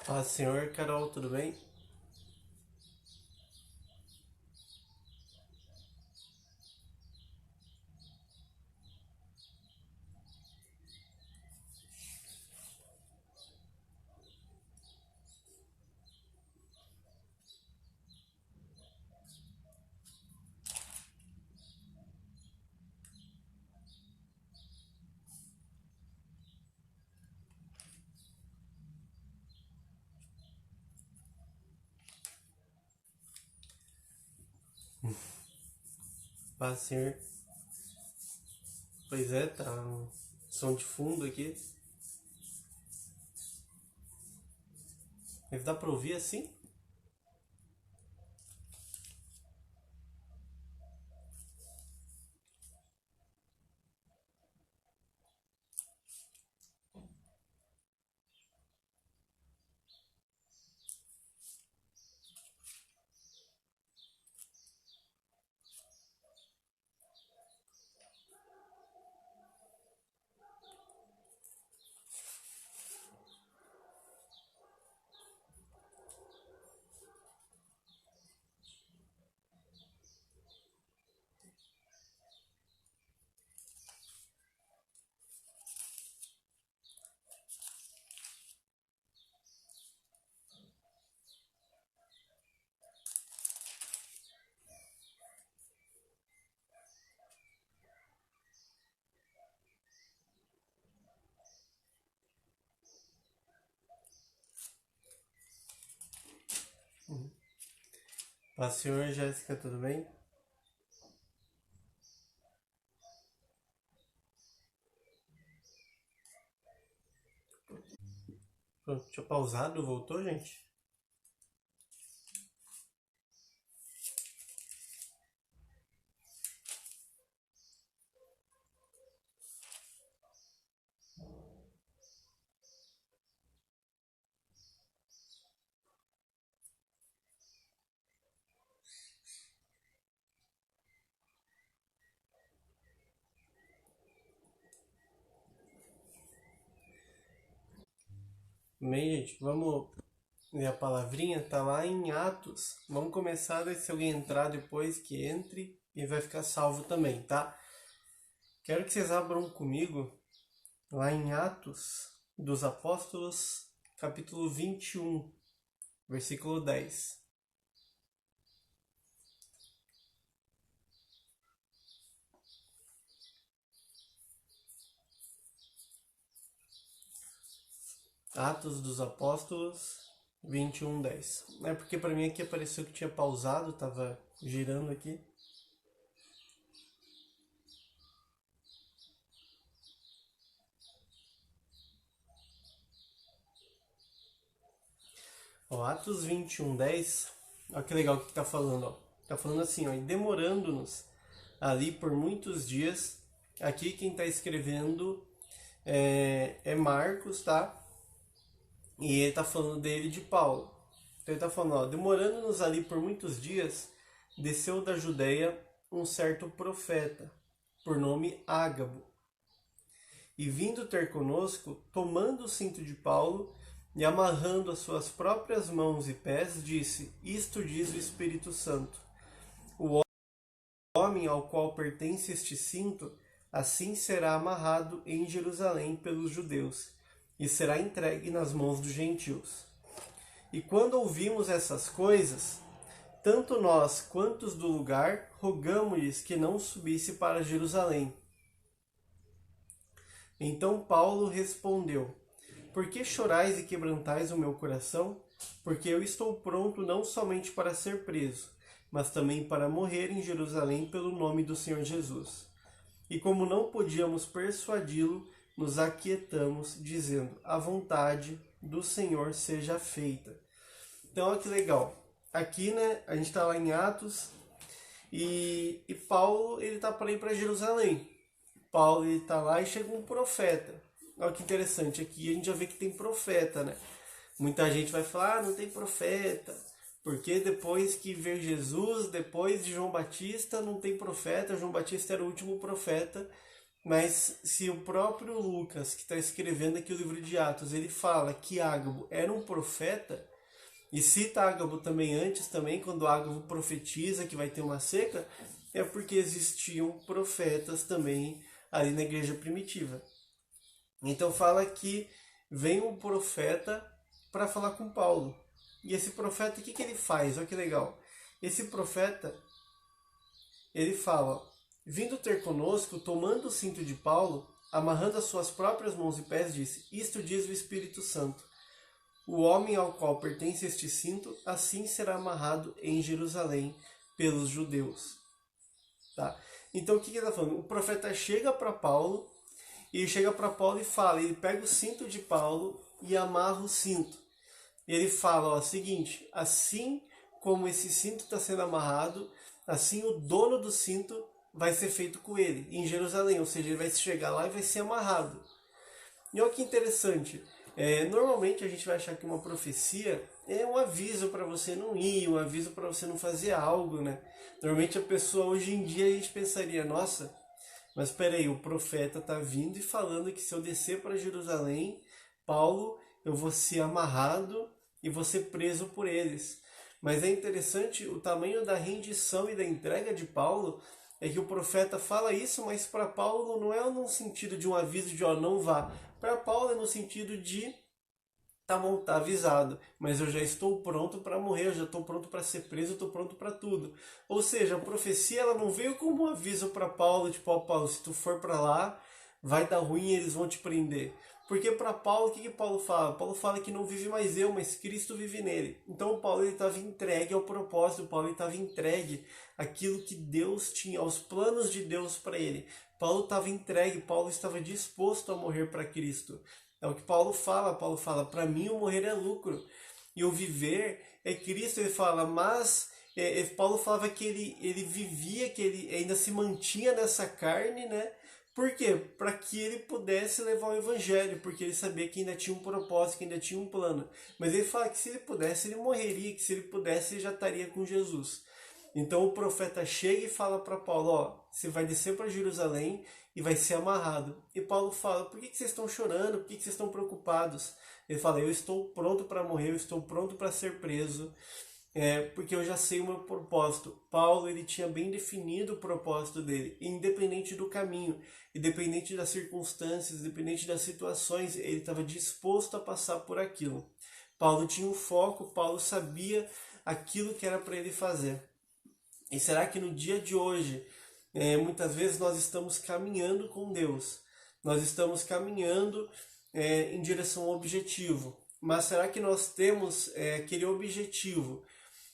Paz, Senhor. Carol, tudo bem? Paz, Senhor. Pois é, tá um som de fundo aqui. Mas dá pra ouvir assim? Paz, Senhor. Jéssica, tudo bem? Pronto, tinha pausado, voltou, gente? Bem, gente, vamos ler a palavrinha, tá lá em Atos. Vamos começar, daí se alguém entrar depois, que entre e vai ficar salvo também, tá? Quero que vocês abram comigo lá em Atos dos Apóstolos, capítulo 21, versículo 10. Atos dos Apóstolos 21, 10. É porque pra mim aqui apareceu que tinha pausado, tava girando aqui. Ó, Atos 21, 10. Olha que legal que tá falando, ó. Tá falando assim, ó, e demorando-nos ali por muitos dias. Aqui quem tá escrevendo é Marcos, tá? E ele tá falando dele de Paulo. Então ele tá falando, ó, demorando-nos ali por muitos dias, desceu da Judeia um certo profeta, por nome Ágabo. E vindo ter conosco, tomando o cinto de Paulo e amarrando as suas próprias mãos e pés, disse: Isto diz o Espírito Santo. O homem ao qual pertence este cinto, assim será amarrado em Jerusalém pelos judeus, e será entregue nas mãos dos gentios. E quando ouvimos essas coisas, tanto nós quantos do lugar rogamo-lhes que não subisse para Jerusalém. Então Paulo respondeu: Por que chorais e quebrantais o meu coração? Porque eu estou pronto não somente para ser preso, mas também para morrer em Jerusalém pelo nome do Senhor Jesus. E como não podíamos persuadi-lo, nos aquietamos, dizendo: A vontade do Senhor seja feita. Então, olha que legal. Aqui, né, a gente está lá em Atos e Paulo, ele tá para ir para Jerusalém. Paulo, ele tá lá e chega um profeta. Olha que interessante, aqui a gente já vê que tem profeta, né? Muita gente vai falar, não tem profeta, porque depois que veio Jesus, depois de João Batista, não tem profeta. João Batista era o último profeta Mas se o próprio Lucas, que está escrevendo aqui o livro de Atos, ele fala que Ágabo era um profeta, e cita Ágabo também antes, também, quando Ágabo profetiza que vai ter uma seca, é porque existiam profetas também ali na igreja primitiva. Então fala que vem um profeta para falar com Paulo. E esse profeta, o que ele faz? Olha que legal. Esse profeta, ele fala, vindo ter conosco, tomando o cinto de Paulo, amarrando as suas próprias mãos e pés, disse, isto diz o Espírito Santo. O homem ao qual pertence este cinto, assim será amarrado em Jerusalém pelos judeus. Tá? Então o que ele está falando? O profeta chega para Paulo, e chega para Paulo e fala, ele pega o cinto de Paulo e amarra o cinto. Ele fala, ó, seguinte, assim como esse cinto está sendo amarrado, assim o dono do cinto vai ser feito com ele, em Jerusalém, ou seja, ele vai chegar lá e vai ser amarrado. E olha que interessante, normalmente a gente vai achar que uma profecia é um aviso para você não ir, um aviso para você não fazer algo, né? Normalmente a pessoa, hoje em dia, a gente pensaria, nossa, mas peraí, o profeta está vindo e falando que se eu descer para Jerusalém, Paulo, eu vou ser amarrado e vou ser preso por eles. Mas é interessante o tamanho da rendição e da entrega de Paulo, é que o profeta fala isso, mas para Paulo não é no sentido de um aviso de ó, não vá. Para Paulo é no sentido de tá bom, tá avisado, mas eu já estou pronto para morrer, eu já estou pronto para ser preso, eu estou pronto para tudo. Ou seja, a profecia ela não veio como um aviso para Paulo, tipo, ó, Paulo, se tu for para lá, vai dar ruim e eles vão te prender. Porque para Paulo, o que Paulo fala? Paulo fala que não vive mais eu, mas Cristo vive nele. Então Paulo estava entregue ao propósito, Paulo estava entregue àquilo que Deus tinha, aos planos de Deus para ele. Paulo estava entregue, Paulo estava disposto a morrer para Cristo. É o que Paulo fala, para mim o morrer é lucro e o viver é Cristo. Ele fala, mas Paulo falava que ele vivia, que ele ainda se mantinha nessa carne, né? Por quê? Para que ele pudesse levar o evangelho, porque ele sabia que ainda tinha um propósito, que ainda tinha um plano. Mas ele fala que se ele pudesse, ele morreria, que se ele pudesse, ele já estaria com Jesus. Então o profeta chega e fala para Paulo, ó, você vai descer para Jerusalém e vai ser amarrado. E Paulo fala, por que vocês estão chorando? Por que vocês estão preocupados? Ele fala, eu estou pronto para morrer, eu estou pronto para ser preso, porque eu já sei o meu propósito. Paulo ele tinha bem definido o propósito dele, independente do caminho, independente das circunstâncias, independente das situações, ele estava disposto a passar por aquilo. Paulo tinha um foco, Paulo sabia aquilo que era para ele fazer. E será que no dia de hoje, muitas vezes nós estamos caminhando com Deus, nós estamos caminhando em direção ao objetivo, mas será que nós temos aquele objetivo,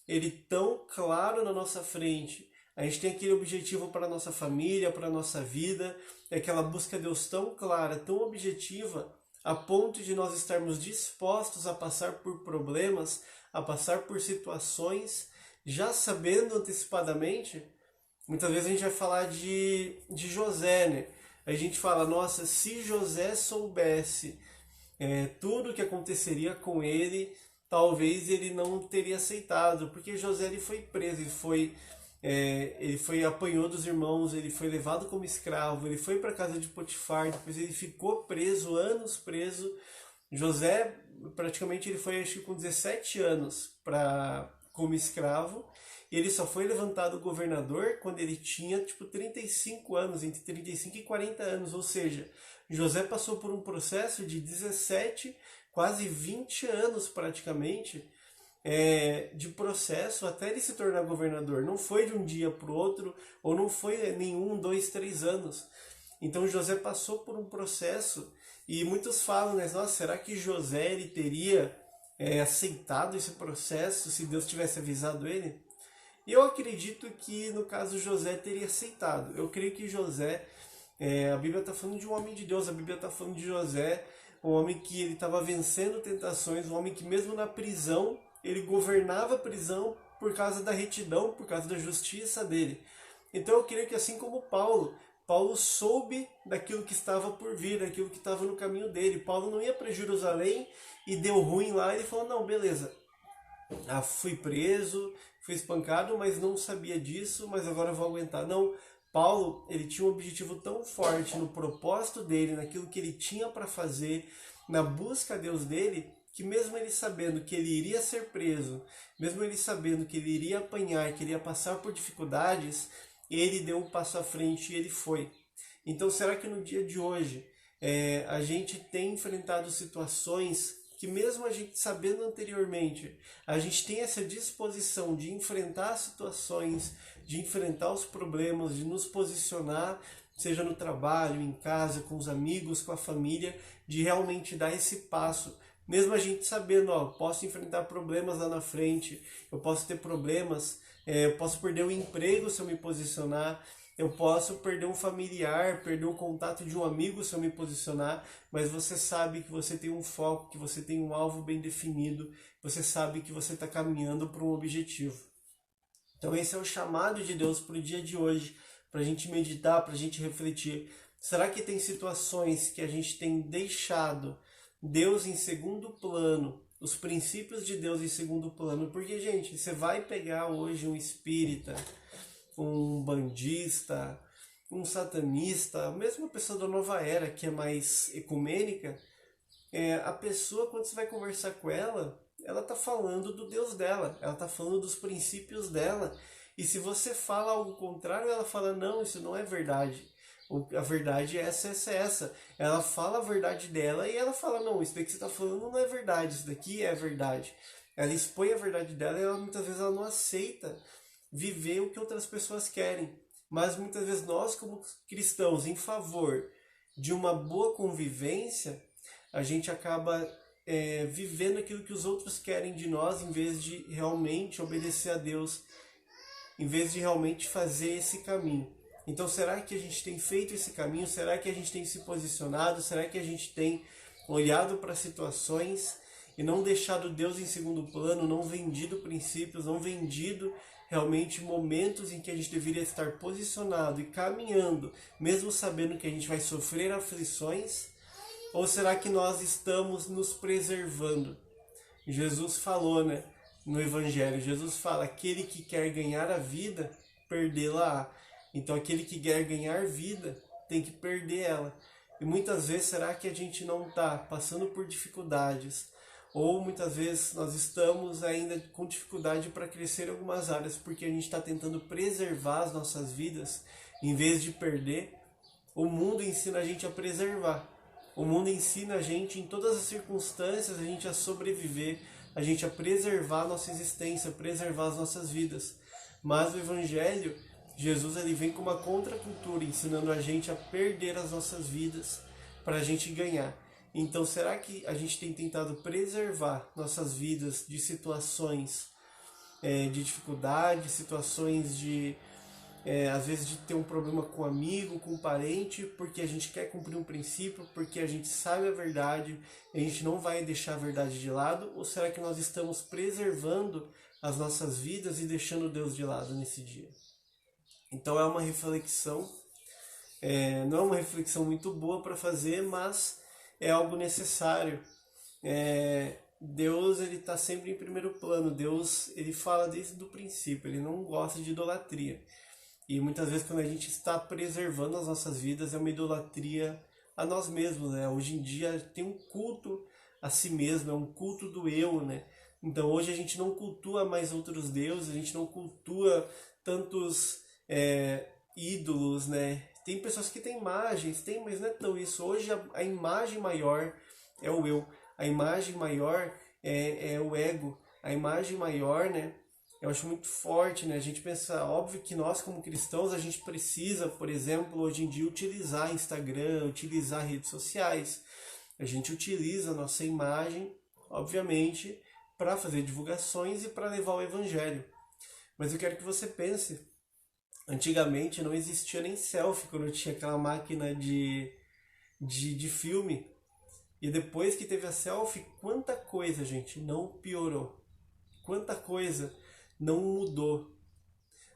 ele tão claro na nossa frente? A gente tem aquele objetivo para a nossa família, para a nossa vida, aquela busca de Deus tão clara, tão objetiva, a ponto de nós estarmos dispostos a passar por problemas, a passar por situações, já sabendo antecipadamente. Muitas vezes a gente vai falar de José, né? A gente fala, nossa, se José soubesse tudo o que aconteceria com ele, talvez ele não teria aceitado, porque José ele foi preso, apanhou dos irmãos, ele foi levado como escravo, ele foi para a casa de Potifar, depois ele ficou preso, anos preso. José, praticamente ele foi, acho que com 17 anos como escravo, e ele só foi levantado governador quando ele tinha 35 anos, entre 35 e 40 anos, ou seja, José passou por um processo de 17, quase 20 anos praticamente, de processo até ele se tornar governador. Não foi de um dia para o outro, ou não foi nenhum, 2, 3 anos. Então José passou por um processo, e muitos falam, né, nossa, será que José ele teria aceitado esse processo se Deus tivesse avisado ele? E eu acredito que no caso José teria aceitado. Eu creio que José, a Bíblia está falando de um homem de Deus, a Bíblia está falando de José, um homem que ele estava vencendo tentações, um homem que mesmo na prisão, ele governava a prisão por causa da retidão, por causa da justiça dele. Então eu creio que assim como Paulo soube daquilo que estava por vir, daquilo que estava no caminho dele. Paulo não ia para Jerusalém e deu ruim lá, e ele falou, não, beleza, fui preso, fui espancado, mas não sabia disso, mas agora eu vou aguentar. Não, Paulo, ele tinha um objetivo tão forte no propósito dele, naquilo que ele tinha para fazer, na busca a Deus dele, que mesmo ele sabendo que ele iria ser preso, mesmo ele sabendo que ele iria apanhar, que ele ia passar por dificuldades, ele deu um passo à frente e ele foi. Então, será que no dia de hoje a gente tem enfrentado situações que mesmo a gente sabendo anteriormente, a gente tem essa disposição de enfrentar situações, de enfrentar os problemas, de nos posicionar, seja no trabalho, em casa, com os amigos, com a família, de realmente dar esse passo. Mesmo a gente sabendo, ó, posso enfrentar problemas lá na frente, eu posso ter problemas, eu posso perder o emprego se eu me posicionar, eu posso perder um familiar, perder o contato de um amigo se eu me posicionar, mas você sabe que você tem um foco, que você tem um alvo bem definido, você sabe que você está caminhando para um objetivo. Então esse é o chamado de Deus para o dia de hoje, para a gente meditar, para a gente refletir. Será que tem situações que a gente tem deixado Deus em segundo plano, os princípios de Deus em segundo plano? Porque, gente, você vai pegar hoje um espírita, um bandista, um satanista, mesmo uma pessoa da nova era que é mais ecumênica, a pessoa, quando você vai conversar com ela está falando do Deus dela, ela está falando dos princípios dela. E se você fala algo contrário, ela fala, não, isso não é verdade. A verdade é essa. Ela fala a verdade dela e ela fala, não, isso daqui que você está falando não é verdade, isso daqui é verdade. Ela expõe a verdade dela e muitas vezes ela não aceita viver o que outras pessoas querem. Mas muitas vezes nós, como cristãos, em favor de uma boa convivência, a gente acaba vivendo aquilo que os outros querem de nós, em vez de realmente obedecer a Deus, em vez de realmente fazer esse caminho. Então, será que a gente tem feito esse caminho? Será que a gente tem se posicionado? Será que a gente tem olhado para situações e não deixado Deus em segundo plano, não vendido princípios, não vendido realmente momentos em que a gente deveria estar posicionado e caminhando, mesmo sabendo que a gente vai sofrer aflições? Ou será que nós estamos nos preservando? Jesus falou, né, no Evangelho, Jesus fala, aquele que quer ganhar a vida, perdê-la. Então aquele que quer ganhar vida tem que perder ela. E muitas vezes será que a gente não está passando por dificuldades? Ou muitas vezes nós estamos ainda com dificuldade para crescer em algumas áreas porque a gente está tentando preservar as nossas vidas em vez de perder. O mundo ensina a gente a preservar. O mundo ensina a gente, em todas as circunstâncias, a gente a sobreviver, a gente a preservar a nossa existência, preservar as nossas vidas. Mas o Evangelho, Jesus, ele vem com uma contracultura, ensinando a gente a perder as nossas vidas para a gente ganhar. Então, será que a gente tem tentado preservar nossas vidas de situações de dificuldade, situações de às vezes de ter um problema com um amigo, com um parente, porque a gente quer cumprir um princípio, porque a gente sabe a verdade, a gente não vai deixar a verdade de lado? Ou será que nós estamos preservando as nossas vidas e deixando Deus de lado nesse dia? Então é uma reflexão, não é uma reflexão muito boa para fazer, mas é algo necessário. Deus, ele está sempre em primeiro plano. Deus, ele fala desde o princípio, ele não gosta de idolatria. E muitas vezes quando a gente está preservando as nossas vidas é uma idolatria a nós mesmos, né? Hoje em dia tem um culto a si mesmo, é um culto do eu, né? Então hoje a gente não cultua mais outros deuses, a gente não cultua tantos ídolos, né? Tem pessoas que têm imagens, mas não é tão isso. Hoje a imagem maior é o eu, a imagem maior é o ego, a imagem maior, né? Eu acho muito forte, né? A gente pensa, óbvio que nós como cristãos, a gente precisa, por exemplo, hoje em dia utilizar Instagram, utilizar redes sociais. A gente utiliza a nossa imagem, obviamente, para fazer divulgações e para levar o evangelho. Mas eu quero que você pense, antigamente não existia nem selfie quando tinha aquela máquina de filme. E depois que teve a selfie, quanta coisa, gente, não piorou. Quanta coisa não mudou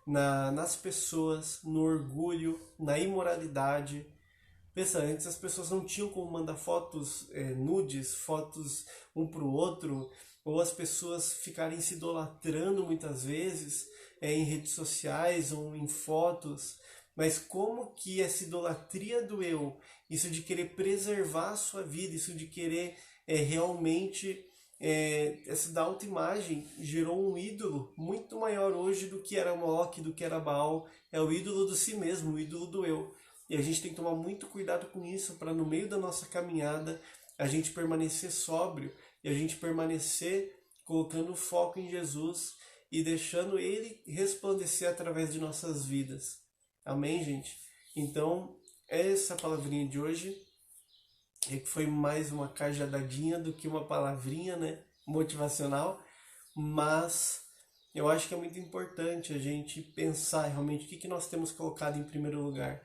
nas pessoas, no orgulho, na imoralidade. Pensa, antes as pessoas não tinham como mandar fotos nudes, fotos um para o outro, ou as pessoas ficarem se idolatrando muitas vezes em redes sociais ou em fotos. mas como que essa idolatria do eu, isso de querer preservar a sua vida, isso de querer realmente essa autoimagem gerou um ídolo muito maior hoje do que era Moloque, do que era Baal. É o ídolo do si mesmo, o ídolo do eu. E a gente tem que tomar muito cuidado com isso para no meio da nossa caminhada a gente permanecer sóbrio e a gente permanecer colocando o foco em Jesus e deixando Ele resplandecer através de nossas vidas. Amém, gente? Então, essa palavrinha de hoje é que foi mais uma cajadadinha do que uma palavrinha, né, motivacional, mas eu acho que é muito importante a gente pensar realmente o que nós temos colocado em primeiro lugar.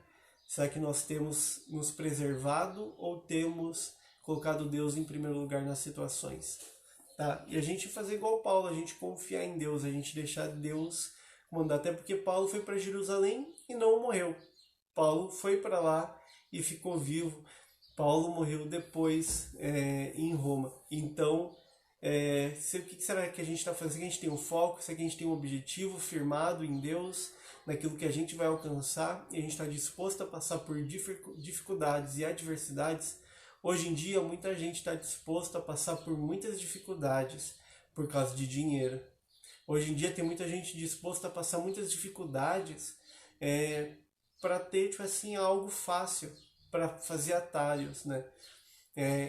Será que nós temos nos preservado ou temos colocado Deus em primeiro lugar nas situações? Tá? E a gente fazer igual Paulo, a gente confiar em Deus, a gente deixar Deus mandar. Até porque Paulo foi para Jerusalém e não morreu. Paulo foi para lá e ficou vivo. Paulo morreu depois em Roma. Então, o que será que a gente está fazendo? Será que a gente tem um foco? Será que a gente tem um objetivo firmado em Deus, naquilo que a gente vai alcançar? E a gente está disposto a passar por dificuldades e adversidades? Hoje em dia, muita gente está disposta a passar por muitas dificuldades por causa de dinheiro. Hoje em dia, tem muita gente disposta a passar muitas dificuldades para ter, tipo assim, algo fácil, para fazer atalhos, né?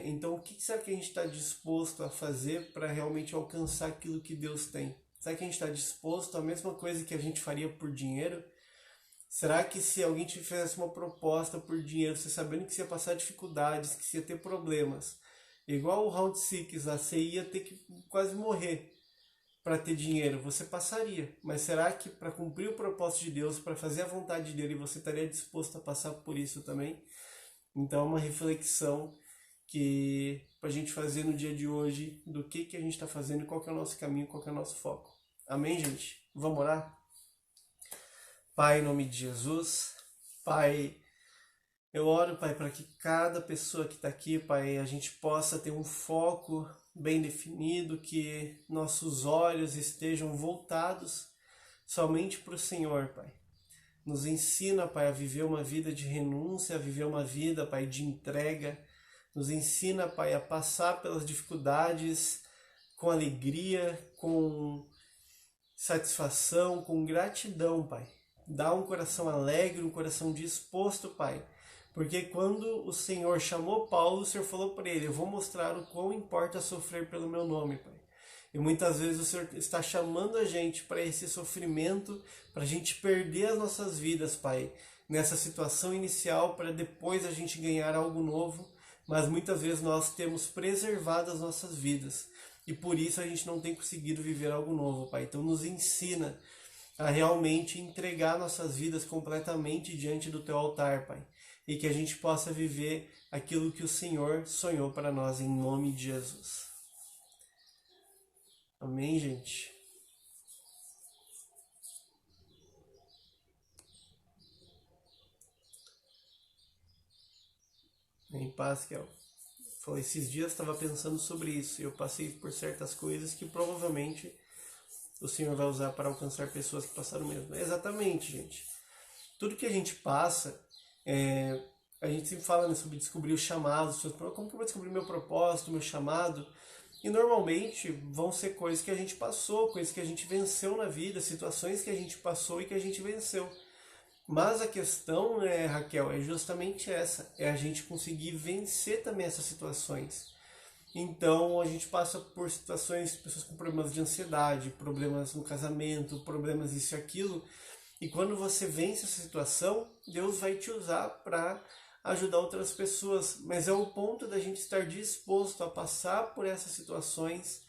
Então, o que será que a gente está disposto a fazer para realmente alcançar aquilo que Deus tem? Será que a gente está disposto a mesma coisa que a gente faria por dinheiro? Será que se alguém te fizesse uma proposta por dinheiro, você sabendo que você ia passar dificuldades, que você ia ter problemas, igual o Round 6 lá, você ia ter que quase morrer para ter dinheiro, você passaria. Mas será que para cumprir o propósito de Deus, para fazer a vontade dele, você estaria disposto a passar por isso também? Então é uma reflexão que para a gente fazer no dia de hoje do que a gente está fazendo, qual que é o nosso caminho, qual que é o nosso foco. Amém, gente? Vamos orar? Pai, em nome de Jesus, Pai, eu oro, Pai, para que cada pessoa que está aqui, Pai, a gente possa ter um foco bem definido, que nossos olhos estejam voltados somente para o Senhor, Pai. Nos ensina, Pai, a viver uma vida de renúncia, a viver uma vida, Pai, de entrega. Nos ensina, Pai, a passar pelas dificuldades com alegria, com satisfação, com gratidão, Pai. Dá um coração alegre, um coração disposto, Pai. Porque quando o Senhor chamou Paulo, o Senhor falou para ele: eu vou mostrar o quão importa sofrer pelo meu nome, Pai. E muitas vezes o Senhor está chamando a gente para esse sofrimento, para a gente perder as nossas vidas, Pai, nessa situação inicial, para depois a gente ganhar algo novo. Mas muitas vezes nós temos preservado as nossas vidas e por isso a gente não tem conseguido viver algo novo, Pai. Então nos ensina a realmente entregar nossas vidas completamente diante do Teu altar, Pai. E que a gente possa viver aquilo que o Senhor sonhou para nós, em nome de Jesus. Amém, gente? Em paz, Kel. Falei, esses dias estava pensando sobre isso e eu passei por certas coisas que provavelmente o Senhor vai usar para alcançar pessoas que passaram mesmo. Exatamente, gente. Tudo que a gente passa, a gente sempre fala, né, sobre descobrir o chamado. Como que eu vou descobrir meu propósito, meu chamado? E normalmente vão ser coisas que a gente passou, coisas que a gente venceu na vida, situações que a gente passou e que a gente venceu. Mas a questão, né, Raquel, é justamente essa, é a gente conseguir vencer também essas situações. Então a gente passa por situações, pessoas com problemas de ansiedade, problemas no casamento, problemas isso e aquilo, e quando você vence essa situação, Deus vai te usar para ajudar outras pessoas, mas é o ponto da gente estar disposto a passar por essas situações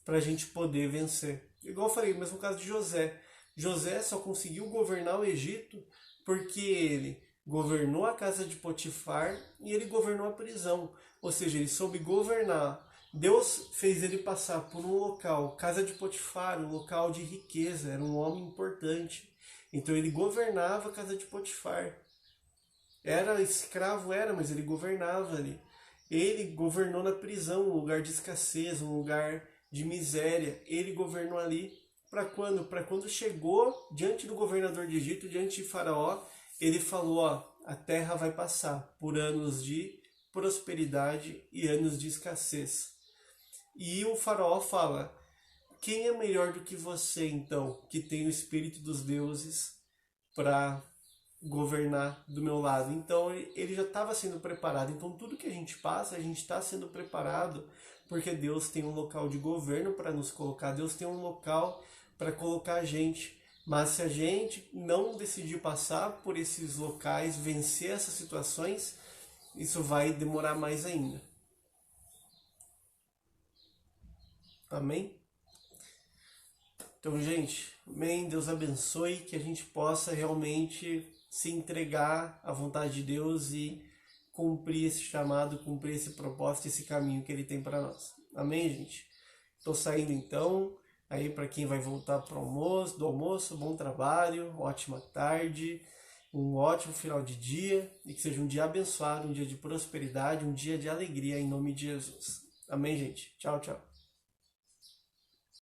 para a gente poder vencer. Igual eu falei, o mesmo caso de José. José só conseguiu governar o Egito porque ele governou a casa de Potifar e ele governou a prisão. Ou seja, ele soube governar. Deus fez ele passar por um local, casa de Potifar, um local de riqueza, era um homem importante. Então ele governava a casa de Potifar. Era escravo, mas ele governava ali. Ele governou na prisão, um lugar de escassez, um lugar de miséria. Ele governou ali para quando? Para quando chegou diante do governador de Egito, diante de Faraó, ele falou, ó, a terra vai passar por anos de prosperidade e anos de escassez. E o faraó fala, quem é melhor do que você, então, que tem o espírito dos deuses para governar do meu lado? Então ele já estava sendo preparado. Então tudo que a gente passa, a gente está sendo preparado, porque Deus tem um local de governo para nos colocar, Deus tem um local para colocar a gente. Mas se a gente não decidir passar por esses locais, vencer essas situações, isso vai demorar mais ainda. Amém? Então, gente, amém. Deus abençoe, que a gente possa realmente se entregar à vontade de Deus e cumprir esse chamado, cumprir esse propósito, esse caminho que Ele tem para nós. Amém, gente? Estou saindo então. Aí para quem vai voltar para do almoço, bom trabalho, ótima tarde, um ótimo final de dia e que seja um dia abençoado, um dia de prosperidade, um dia de alegria em nome de Jesus. Amém, gente? Tchau, tchau.